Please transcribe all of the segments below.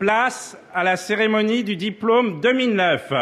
Place à la cérémonie du diplôme 2009.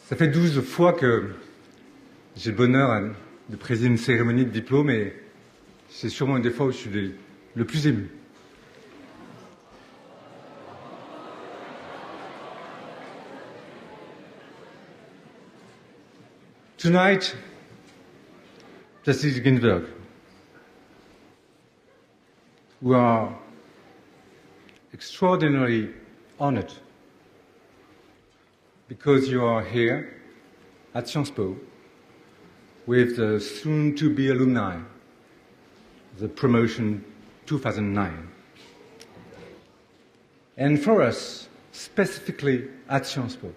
Ça fait 12 fois que j'ai le bonheur de présider une cérémonie de diplôme et c'est sûrement une des fois où je suis le plus ému. Tonight, Justice Ginsburg, we are extraordinarily honored because you are here at Sciences Po with the soon-to-be alumni, the promotion 2009. And for us, specifically at Sciences Po,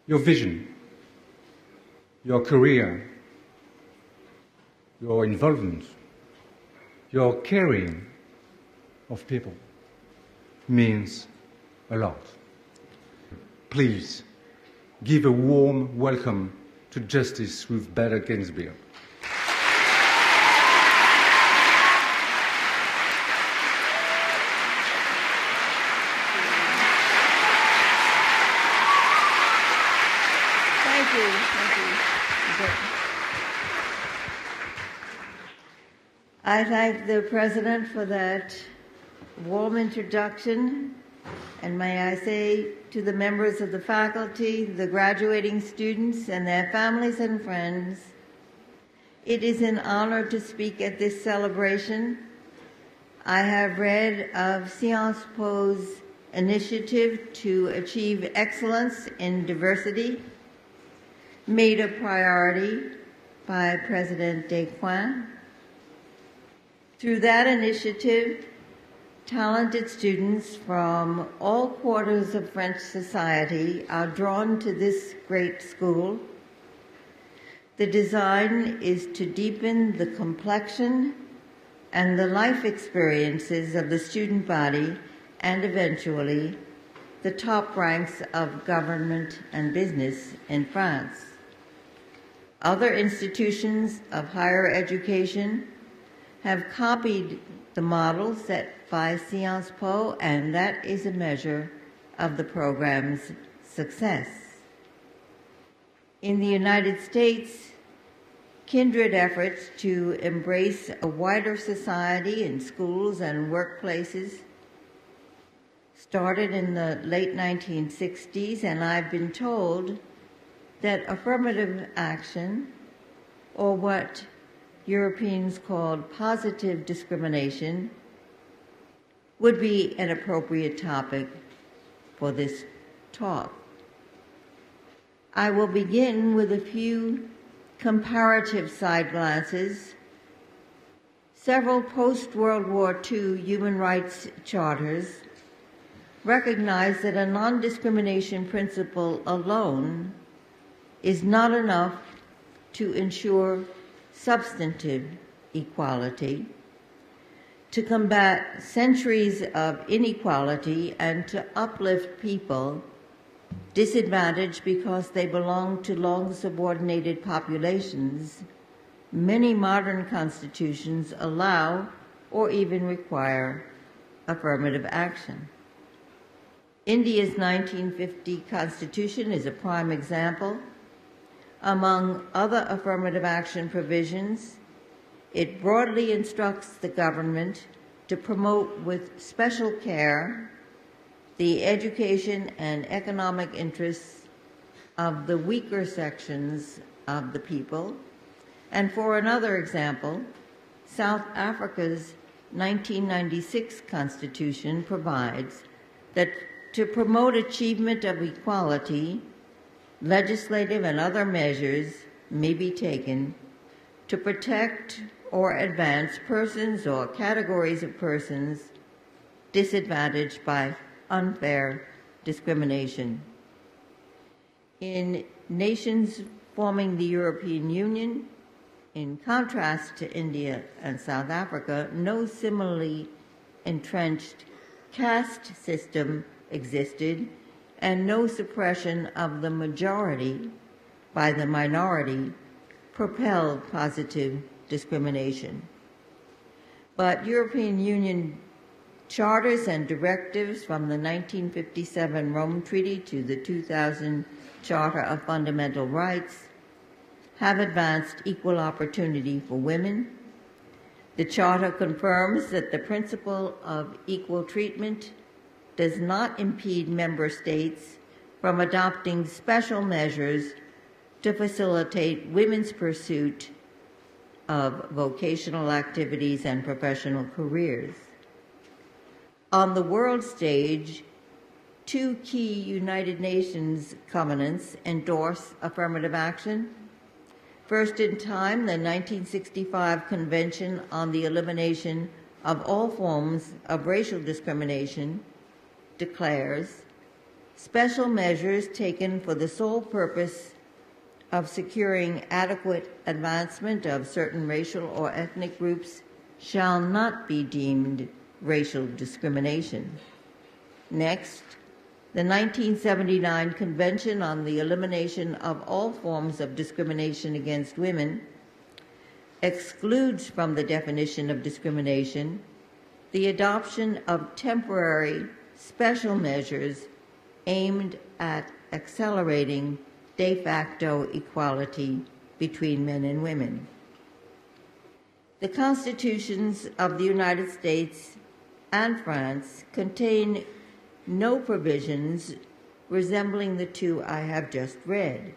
your vision, your career, your involvement, your caring of people means a lot. Please give a warm welcome to Justice Ruth Bader Ginsburg. Thank you. Thank you. I thank the President for that warm introduction. And may I say to the members of the faculty, the graduating students, and their families and friends, it is an honor to speak at this celebration. I have read of Sciences Po's initiative to achieve excellence in diversity, made a priority by President Descoings. Through that initiative, talented students from all quarters of French society are drawn to this great school. The design is to deepen the complexion and the life experiences of the student body and eventually the top ranks of government and business in France. Other institutions of higher education have copied the model set by Sciences Po, and that is a measure of the program's success. In the United States, kindred efforts to embrace a wider society in schools and workplaces started in the late 1960s, and I've been told that affirmative action, or what Europeans called positive discrimination, would be an appropriate topic for this talk. I will begin with a few comparative side glances. Several post-World War II human rights charters recognize that a non-discrimination principle alone is not enough to ensure substantive equality, to combat centuries of inequality, and to uplift people disadvantaged because they belong to long-subordinated populations. Many modern constitutions allow or even require affirmative action. India's 1950 constitution is a prime example. Among other affirmative action provisions, it broadly instructs the government to promote with special care the education and economic interests of the weaker sections of the people. And for another example, South Africa's 1996 Constitution provides that to promote achievement of equality, legislative and other measures may be taken to protect or advance persons or categories of persons disadvantaged by unfair discrimination. In nations forming the European Union, in contrast to India and South Africa, no similarly entrenched caste system existed, and no suppression of the majority by the minority propelled positive discrimination. But European Union charters and directives from the 1957 Rome Treaty to the 2000 Charter of Fundamental Rights have advanced equal opportunity for women. The Charter confirms that the principle of equal treatment does not impede member states from adopting special measures to facilitate women's pursuit of vocational activities and professional careers. On the world stage, two key United Nations covenants endorse affirmative action. First in time, the 1965 Convention on the Elimination of All Forms of Racial Discrimination declares special measures taken for the sole purpose of securing adequate advancement of certain racial or ethnic groups shall not be deemed racial discrimination. Next, the 1979 Convention on the Elimination of All Forms of Discrimination against Women excludes from the definition of discrimination the adoption of temporary special measures aimed at accelerating de facto equality between men and women. The constitutions of the United States and France contain no provisions resembling the two I have just read.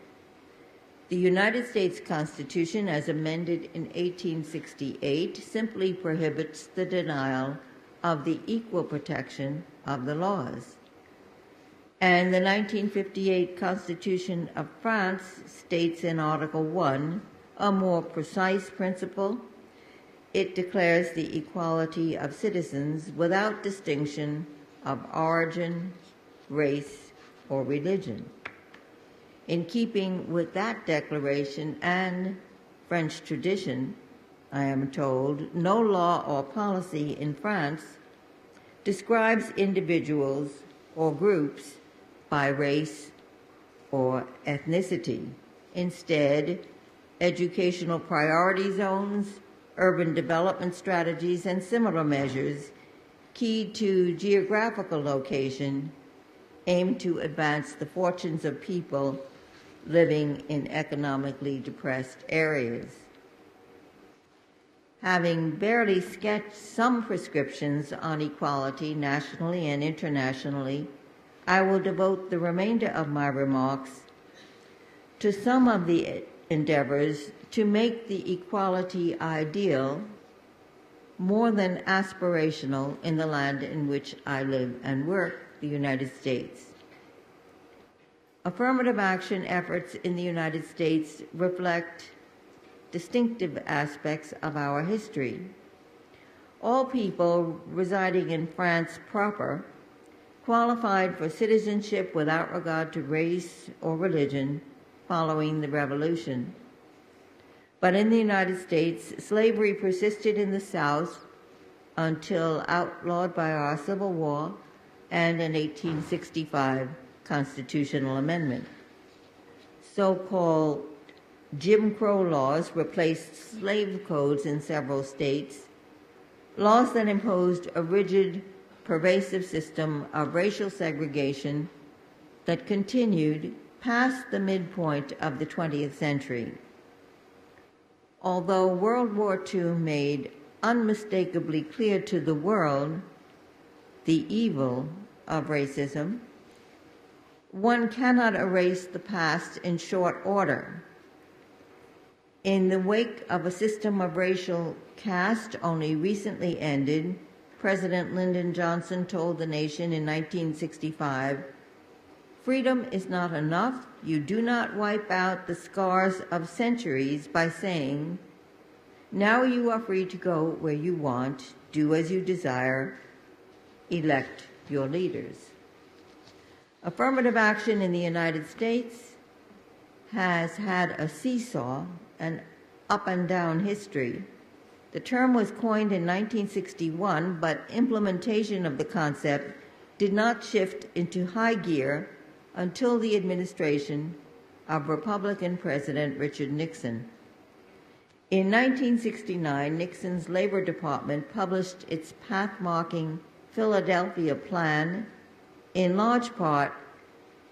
The United States Constitution, as amended in 1868, simply prohibits the denial of the equal protection of the laws. And the 1958 Constitution of France states in Article 1 a more precise principle. It declares the equality of citizens without distinction of origin, race, or religion. In keeping with that declaration and French tradition, I am told, no law or policy in France describes individuals or groups by race or ethnicity. Instead, educational priority zones, urban development strategies, and similar measures keyed to geographical location aim to advance the fortunes of people living in economically depressed areas. Having barely sketched some prescriptions on equality nationally and internationally, I will devote the remainder of my remarks to some of the endeavors to make the equality ideal more than aspirational in the land in which I live and work, the United States. Affirmative action efforts in the United States reflect distinctive aspects of our history. All people residing in France proper qualified for citizenship without regard to race or religion following the Revolution. But in the United States, slavery persisted in the South until outlawed by our Civil War and an 1865 constitutional amendment. So-called Jim Crow laws replaced slave codes in several states, laws that imposed a rigid, pervasive system of racial segregation that continued past the midpoint of the 20th century. Although World War II made unmistakably clear to the world the evil of racism, one cannot erase the past in short order. In the wake of a system of racial caste only recently ended, President Lyndon Johnson told the nation in 1965, "Freedom is not enough. You do not wipe out the scars of centuries by saying, 'Now you are free to go where you want, do as you desire, elect your leaders.'" Affirmative action in the United States has had a seesaw, an up and down history. The term was coined in 1961, but implementation of the concept did not shift into high gear until the administration of Republican President Richard Nixon. In 1969, Nixon's Labor Department published its path-marking Philadelphia Plan, in large part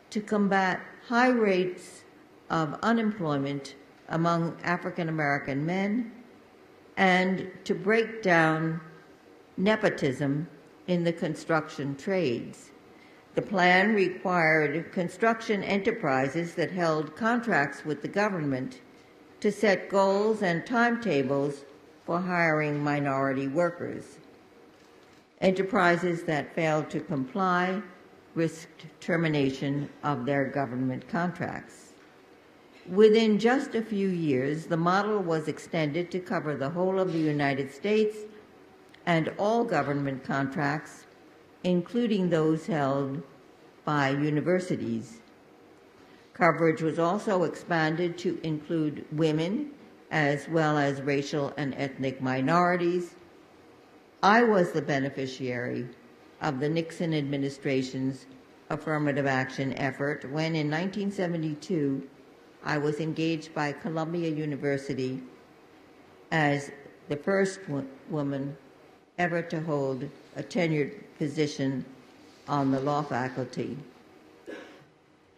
to combat high rates of unemployment among African American men and to break down nepotism in the construction trades. The plan required construction enterprises that held contracts with the government to set goals and timetables for hiring minority workers. Enterprises that failed to comply risked termination of their government contracts. Within just a few years, the model was extended to cover the whole of the United States and all government contracts, including those held by universities. Coverage was also expanded to include women as well as racial and ethnic minorities. I was the beneficiary of the Nixon administration's affirmative action effort when, in 1972, I was engaged by Columbia University as the first woman ever to hold a tenured position on the law faculty.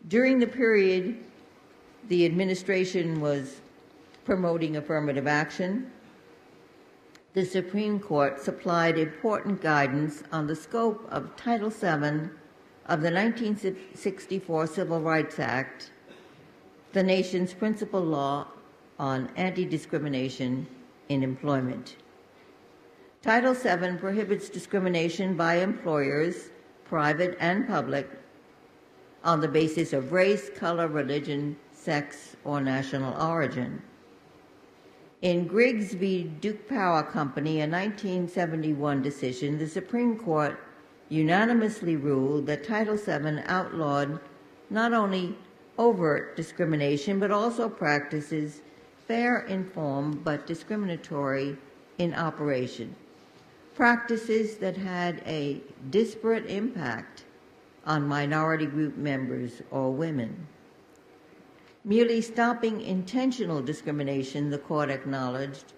During the period the administration was promoting affirmative action, the Supreme Court supplied important guidance on the scope of Title VII of the 1964 Civil Rights Act, the nation's principal law on anti-discrimination in employment. Title VII prohibits discrimination by employers, private and public, on the basis of race, color, religion, sex, or national origin. In Griggs v. Duke Power Company, a 1971 decision, the Supreme Court unanimously ruled that Title VII outlawed not only overt discrimination, but also practices fair in form but discriminatory in operation, practices that had a disparate impact on minority group members or women. Merely stopping intentional discrimination, the court acknowledged,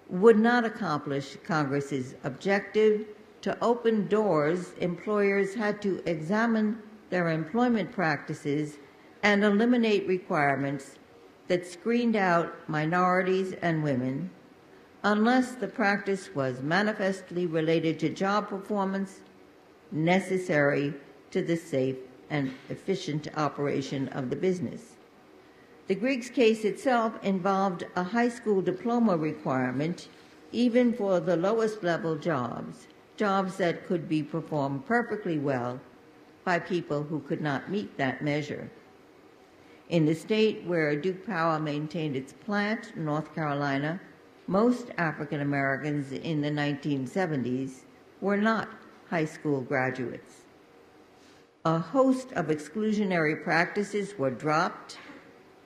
would not accomplish Congress's objective. To open doors, employers had to examine their employment practices and eliminate requirements that screened out minorities and women unless the practice was manifestly related to job performance necessary to the safe and efficient operation of the business. The Griggs case itself involved a high school diploma requirement even for the lowest level jobs, jobs that could be performed perfectly well by people who could not meet that measure. In the state where Duke Power maintained its plant, North Carolina, most African Americans in the 1970s were not high school graduates. A host of exclusionary practices were dropped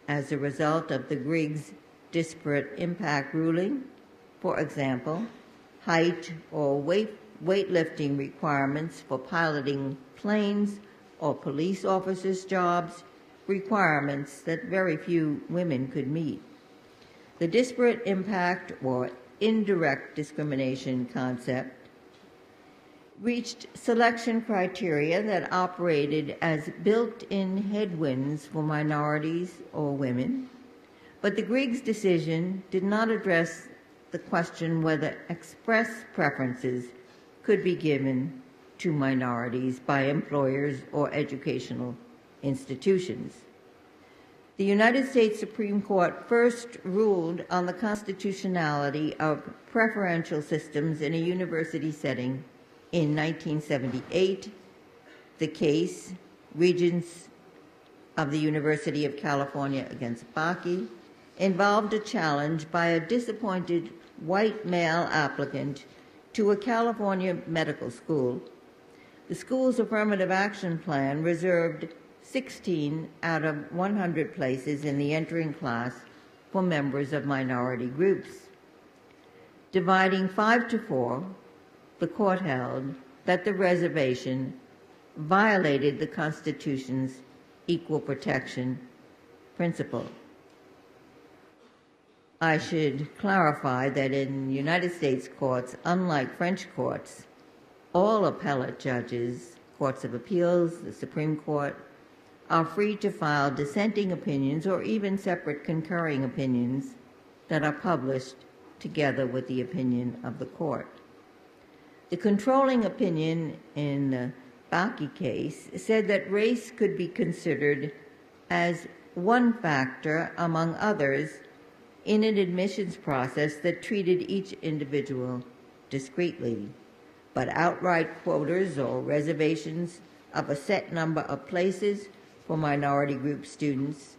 as a result of the Griggs disparate impact ruling. For example, height or weightlifting requirements for piloting planes or police officers' jobs, requirements that very few women could meet. The disparate impact or indirect discrimination concept reached selection criteria that operated as built-in headwinds for minorities or women, but the Griggs decision did not address the question whether express preferences could be given to minorities by employers or educational institutions. The United States Supreme Court first ruled on the constitutionality of preferential systems in a university setting in 1978. The case, Regents of the University of California against Bakke, involved a challenge by a disappointed white male applicant to a California medical school. The school's affirmative action plan reserved 16 out of 100 places in the entering class for members of minority groups. Dividing 5-4, the court held that the reservation violated the Constitution's equal protection principle. I should clarify that in United States courts, unlike French courts, all appellate judges, courts of appeals, the Supreme Court, are free to file dissenting opinions or even separate concurring opinions that are published together with the opinion of the court. The controlling opinion in the Bakke case said that race could be considered as one factor among others in an admissions process that treated each individual discreetly, but outright quotas or reservations of a set number of places for minority group students,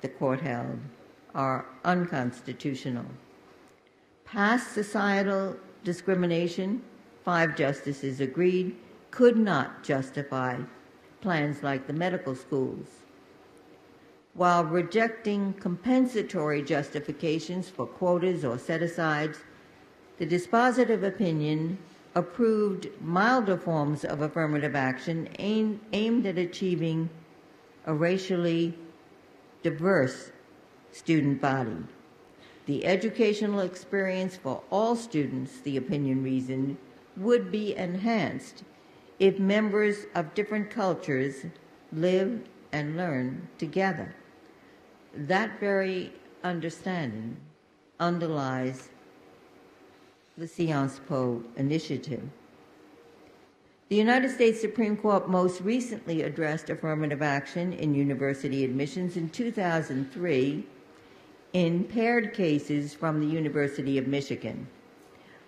the court held, are unconstitutional. Past societal discrimination, 5 justices agreed, could not justify plans like the medical schools. While rejecting compensatory justifications for quotas or set-asides, the dispositive opinion approved milder forms of affirmative action aimed at achieving a racially diverse student body. The educational experience for all students, the opinion reasoned, would be enhanced if members of different cultures live and learn together. That very understanding underlies the Sciences Po initiative. The United States Supreme Court most recently addressed affirmative action in university admissions in 2003 in paired cases from the University of Michigan.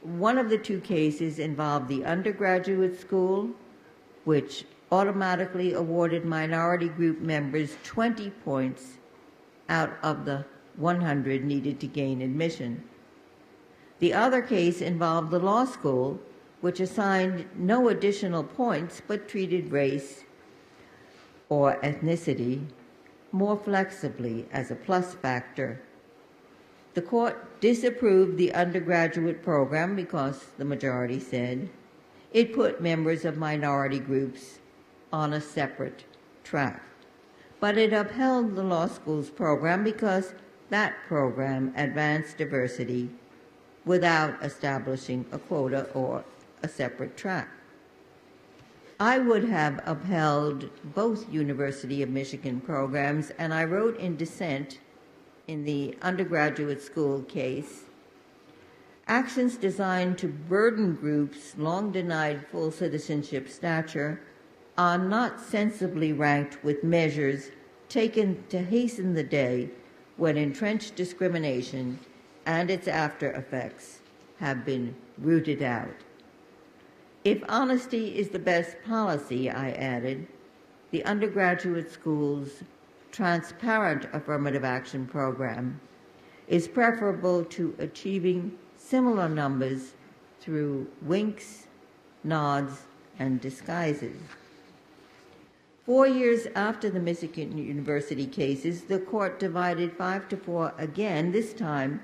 One of the 2 cases involved the undergraduate school, which automatically awarded minority group members 20 points out of the 100 needed to gain admission. The other case involved the law school, which assigned no additional points but treated race or ethnicity more flexibly as a plus factor. The court disapproved the undergraduate program because, the majority said, it put members of minority groups on a separate track. But it upheld the law school's program because that program advanced diversity without establishing a quota or a separate track. I would have upheld both University of Michigan programs, and I wrote in dissent in the undergraduate school case, actions designed to burden groups long denied full citizenship stature are not sensibly ranked with measures taken to hasten the day when entrenched discrimination and its after effects have been rooted out. If honesty is the best policy, I added, the undergraduate school's transparent affirmative action program is preferable to achieving similar numbers through winks, nods, and disguises. 4 years after the Michigan University cases, the court divided 5-4 again, this time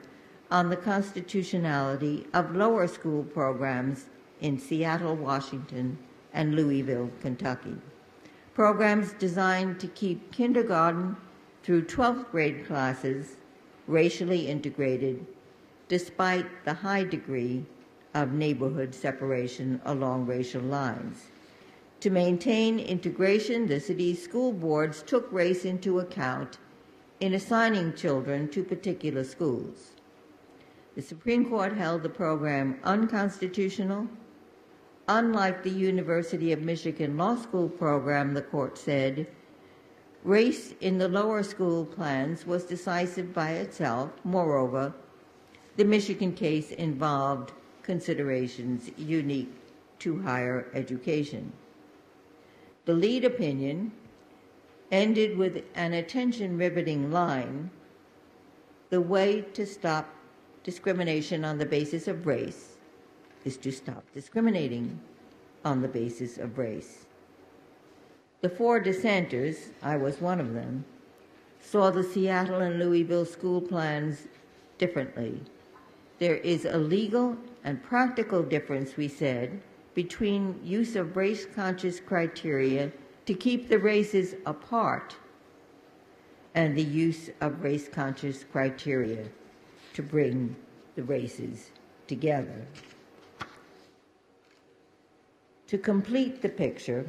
on the constitutionality of lower school programs in Seattle, Washington, and Louisville, Kentucky. Programs designed to keep kindergarten through 12th grade classes racially integrated, despite the high degree of neighborhood separation along racial lines. To maintain integration, the city's school boards took race into account in assigning children to particular schools. The Supreme Court held the program unconstitutional. Unlike the University of Michigan Law School program, the court said, Race in the lower school plans was decisive by itself. Moreover, the Michigan case involved considerations unique to higher education. The lead opinion ended with an attention-riveting line: the way to stop discrimination on the basis of race is to stop discriminating on the basis of race. The four dissenters, I was one of them, saw the Seattle and Louisville school plans differently. There is a legal and practical difference, we said, between use of race-conscious criteria to keep the races apart and the use of race-conscious criteria to bring the races together. To complete the picture,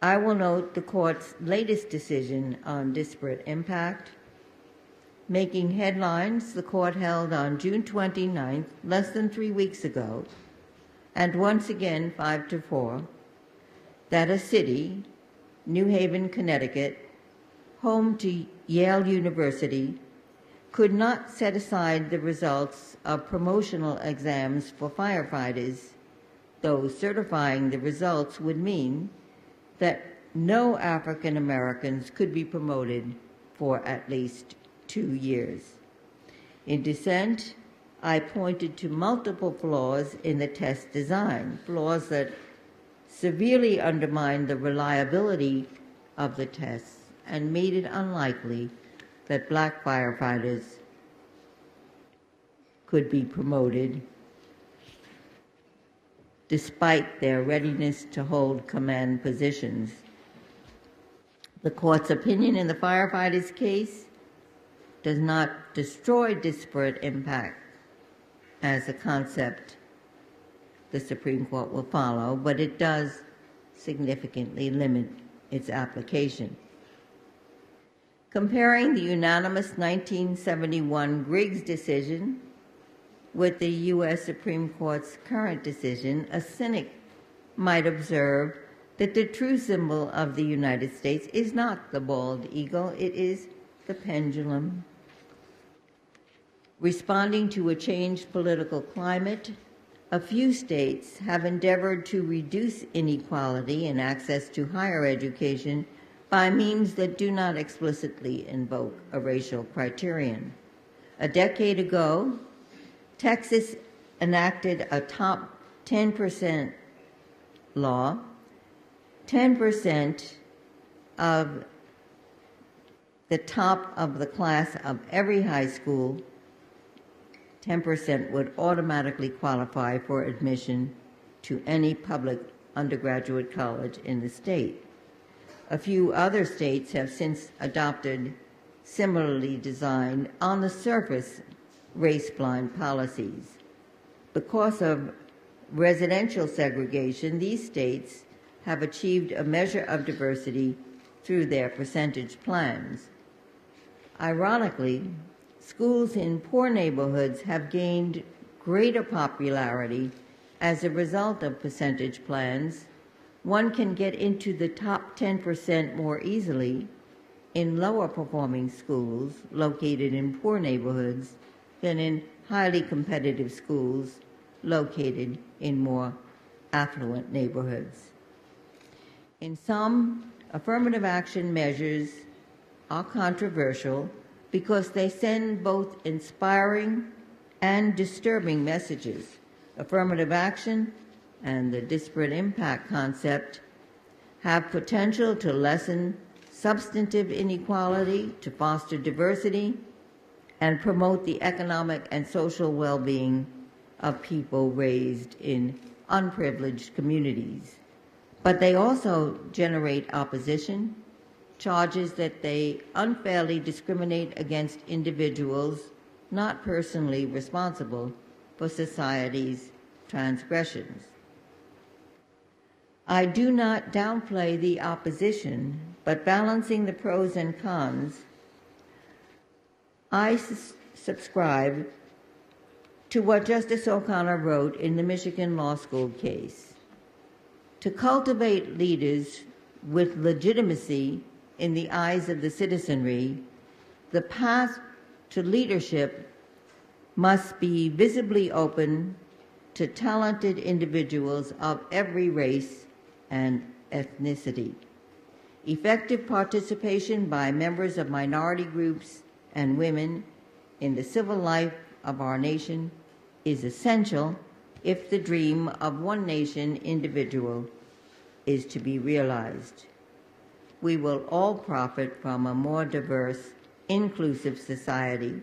I will note the court's latest decision on disparate impact. Making headlines, the court held on June 29th, less than 3 weeks ago, and once again 5-4, that a city, New Haven, Connecticut, home to Yale University, could not set aside the results of promotional exams for firefighters, though certifying the results would mean that no African Americans could be promoted for at least 2 years. In dissent, I pointed to multiple flaws in the test design, flaws that severely undermined the reliability of the tests and made it unlikely that black firefighters could be promoted despite their readiness to hold command positions. The court's opinion in the firefighters' case does not destroy disparate impact as a concept the Supreme Court will follow, but it does significantly limit its application. Comparing the unanimous 1971 Griggs decision with the U.S. Supreme Court's current decision, a cynic might observe that the true symbol of the United States is not the bald eagle, it is the pendulum. Responding to a changed political climate, a few states have endeavored to reduce inequality in access to higher education by means that do not explicitly invoke a racial criterion. A decade ago, Texas enacted a top 10% law. 10% of the top of the class of every high school, 10% would automatically qualify for admission to any public undergraduate college in the state. A few other states have since adopted similarly designed, on the surface, race-blind policies. Because of residential segregation, these states have achieved a measure of diversity through their percentage plans. Ironically, schools in poor neighborhoods have gained greater popularity as a result of percentage plans. One can get into the top 10% more easily in lower performing schools located in poor neighborhoods than in highly competitive schools located in more affluent neighborhoods. In some, affirmative action measures are controversial because they send both inspiring and disturbing messages. Affirmative action and the disparate impact concept have potential to lessen substantive inequality, to foster diversity, and promote the economic and social well-being of people raised in unprivileged communities. But they also generate opposition, charges that they unfairly discriminate against individuals not personally responsible for society's transgressions. I do not downplay the opposition, but balancing the pros and cons, I subscribe to what Justice O'Connor wrote in the Michigan Law School case. To cultivate leaders with legitimacy in the eyes of the citizenry, the path to leadership must be visibly open to talented individuals of every race and ethnicity. Effective participation by members of minority groups and women in the civil life of our nation is essential if the dream of one nation individual is to be realized. We will all profit from a more diverse, inclusive society,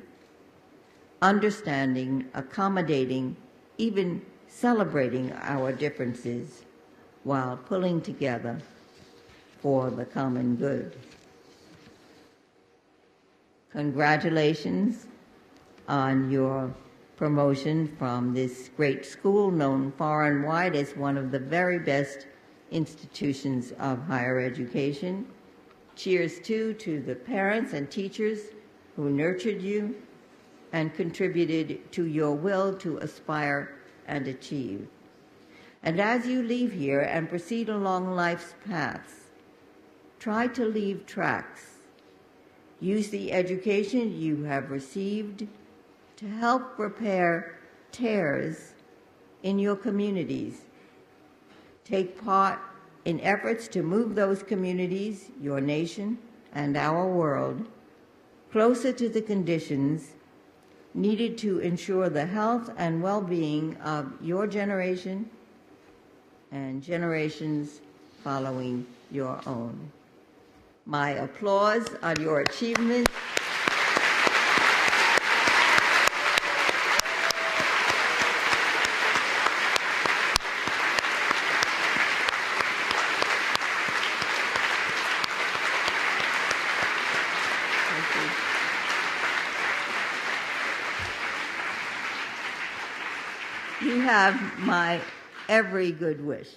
understanding, accommodating, even celebrating our differences while pulling together for the common good. Congratulations on your promotion from this great school known far and wide as one of the very best institutions of higher education. Cheers too to the parents and teachers who nurtured you and contributed to your will to aspire and achieve. And as you leave here and proceed along life's paths, try to leave tracks. Use the education you have received to help repair tears in your communities. Take part in efforts to move those communities, your nation, and our world closer to the conditions needed to ensure the health and well-being of your generation and generations following your own. My applause on your achievements. You have my every good wish.